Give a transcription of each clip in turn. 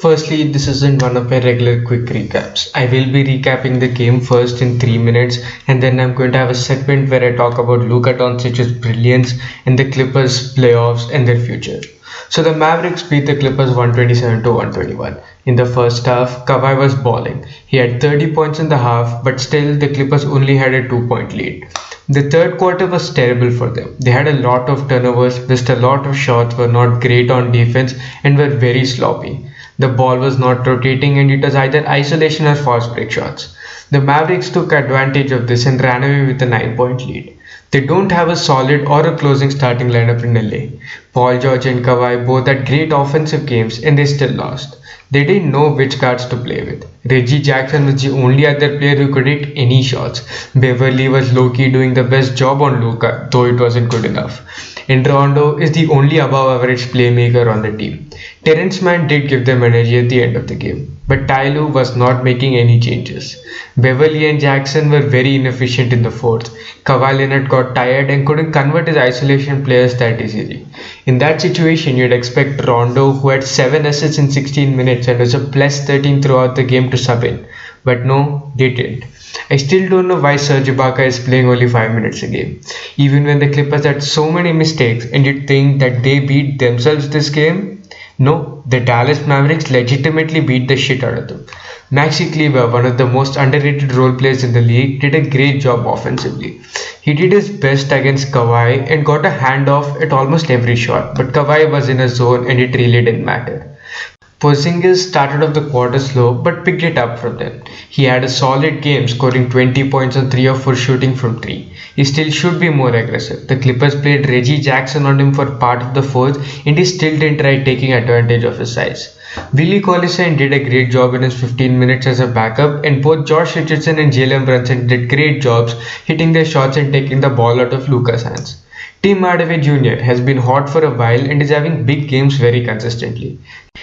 Firstly, this isn't one of my regular quick recaps. I will be recapping the game first in 3 minutes, and then I'm going to have a segment where I talk about Luka Doncic's brilliance and the Clippers' playoffs and their future. So the Mavericks beat the Clippers 127 to 121. In the first half, Kawhi was balling. He had 30 points in the half, but still the Clippers only had a 2-point lead. The third quarter was terrible for them. They had a lot of turnovers, missed a lot of shots, were not great on defense, and were very sloppy. The ball was not rotating and it was either isolation or fast break shots. The Mavericks took advantage of this and ran away with a 9-point lead. They don't have a solid or a closing starting lineup in LA. Paul George and Kawhi both had great offensive games and they still lost. They didn't know which guards to play with. Reggie Jackson was the only other player who could hit any shots. Beverly was low-key doing the best job on Luka, though it wasn't good enough. And Rondo is the only above-average playmaker on the team. Terrence Mann did give them energy at the end of the game, but Ty Lue was not making any changes. Beverly and Jackson were very inefficient in the fourth. Kawhi Leonard got tired and couldn't convert his isolation players that easily. In that situation, you'd expect Rondo, who had 7 assists in 16 minutes and was a plus 13 throughout the game, to sub in. But no, they didn't. I still don't know why Serge Ibaka is playing only 5 minutes a game. Even when the Clippers had so many mistakes, and you'd think that they beat themselves this game? No, the Dallas Mavericks legitimately beat the shit out of them. Maxi Kleber, one of the most underrated role players in the league, did a great job offensively. He did his best against Kawhi and got a handoff at almost every shot, but Kawhi was in a zone and it really didn't matter. Porzingis started off the quarter slow but picked it up from then. He had a solid game, scoring 20 points on 3 of 4 shooting from 3. He still should be more aggressive. The Clippers played Reggie Jackson on him for part of the fourth and he still didn't try taking advantage of his size. Willie Collison did a great job in his 15 minutes as a backup, and both Josh Richardson and Jalen Brunson did great jobs hitting their shots and taking the ball out of Luka's hands. Tim Hardaway Jr. has been hot for a while and is having big games very consistently.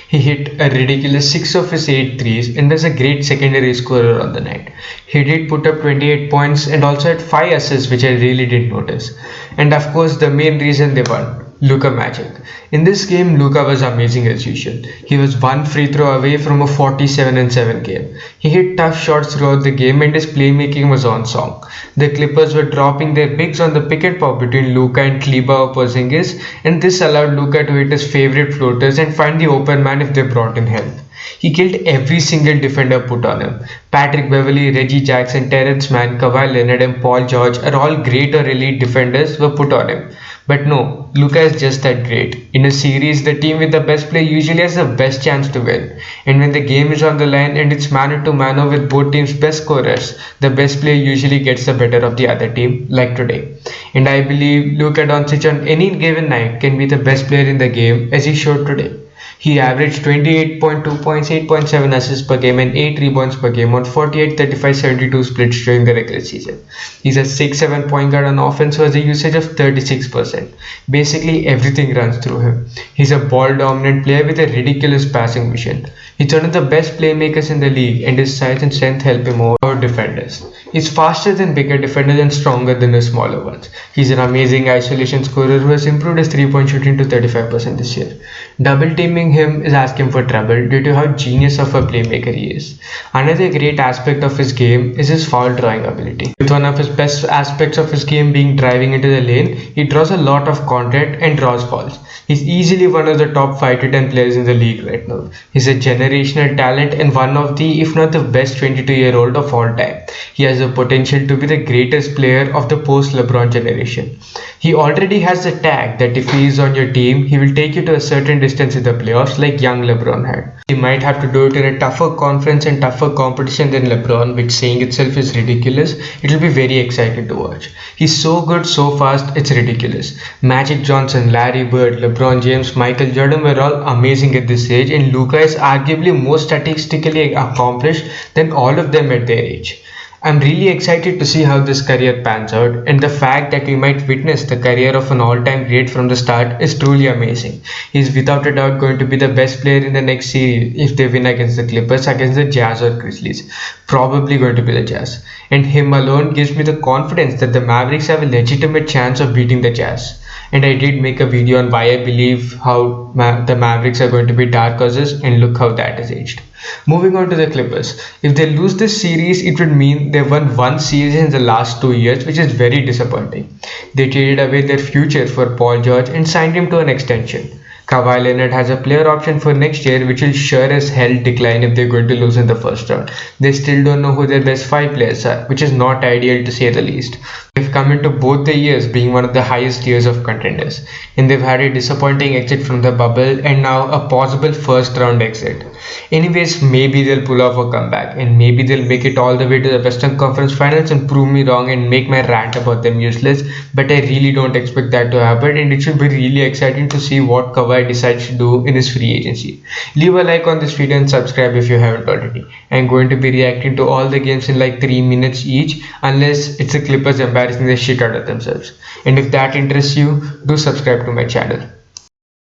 He hit a ridiculous 6 of his 8 threes and was a great secondary scorer on the night. He did put up 28 points and also had 5 assists, which I really didn't notice. And of course, the main reason they won, Luka Magic. In this game, Luka was amazing as usual. He was one free throw away from a 47-7 game. He hit tough shots throughout the game and his playmaking was on song. The Clippers were dropping their bigs on the pick and pop between Luka and Kleber or Porzingis, and this allowed Luka to hit his favorite floaters and find the open man if they brought in help. He killed every single defender put on him. Patrick Beverley, Reggie Jackson, Terrence Mann, Kawhi Leonard and Paul George are all great or elite defenders were put on him. But no, Luka is just that great. In a series, the team with the best player usually has the best chance to win. And when the game is on the line and it's mano to mano with both teams' best scorers, the best player usually gets the better of the other team, like today. And I believe Luka Doncic on any given night can be the best player in the game, as he showed today. He averaged 28.2 points, 8.7 assists per game and 8 rebounds per game on 48, 35, 72 splits during the regular season. He's a 6-7 point guard on offense who has a usage of 36%. Basically everything runs through him. He's a ball dominant player with a ridiculous passing vision. He's one of the best playmakers in the league and his size and strength help him over defenders. He's faster than bigger defenders and stronger than the smaller ones. He's an amazing isolation scorer who has improved his 3-point shooting to 35% this year. Double teaming him is asking for trouble due to how genius of a playmaker he is. Another great aspect of his game is his foul drawing ability. With one of his best aspects of his game being driving into the lane, he draws a lot of contact and draws fouls. He's easily one of the top 5 to 10 players in the league right now. He's a generational talent and one of the, if not the best 22-year-old of all time. He has the potential to be the greatest player of the post-LeBron generation. He already has the tag that if he is on your team, he will take you to a certain distance in the playoffs like young LeBron had. He might have to do it in a tougher conference and tougher competition than LeBron, which saying itself is ridiculous. It will be very exciting to watch. He's so good, so fast, it's ridiculous. Magic Johnson, Larry Bird, LeBron James, Michael Jordan were all amazing at this age, and Luka is arguably more statistically accomplished than all of them at their age. I'm really excited to see how this career pans out, and the fact that we might witness the career of an all-time great from the start is truly amazing. He's without a doubt going to be the best player in the next series if they win against the Clippers, against the Jazz or Grizzlies. Probably going to be the Jazz. And him alone gives me the confidence that the Mavericks have a legitimate chance of beating the Jazz. And I did make a video on why I believe how the Mavericks are going to be dark horses, and look how that has aged. Moving on to the Clippers. If they lose this series, it would mean they won one series in the last 2 years, which is very disappointing. They traded away their future for Paul George and signed him to an extension. Kawhi Leonard has a player option for next year, which will sure as hell decline if they're going to lose in the first round. They still don't know who their best five players are, which is not ideal to say the least. They've come into both the years being one of the highest tiers of contenders, and they've had a disappointing exit from the bubble and now a possible first round exit. Anyways, maybe they'll pull off a comeback and maybe they'll make it all the way to the Western Conference Finals and prove me wrong and make my rant about them useless. But I really don't expect that to happen, and it should be really exciting to see what Kawhi decides to do in his free agency. Leave a like on this video and subscribe if you haven't already. I'm going to be reacting to all the games in like 3 minutes each, unless it's the Clippers embarrassing the shit out of themselves. And if that interests you, do subscribe to my channel.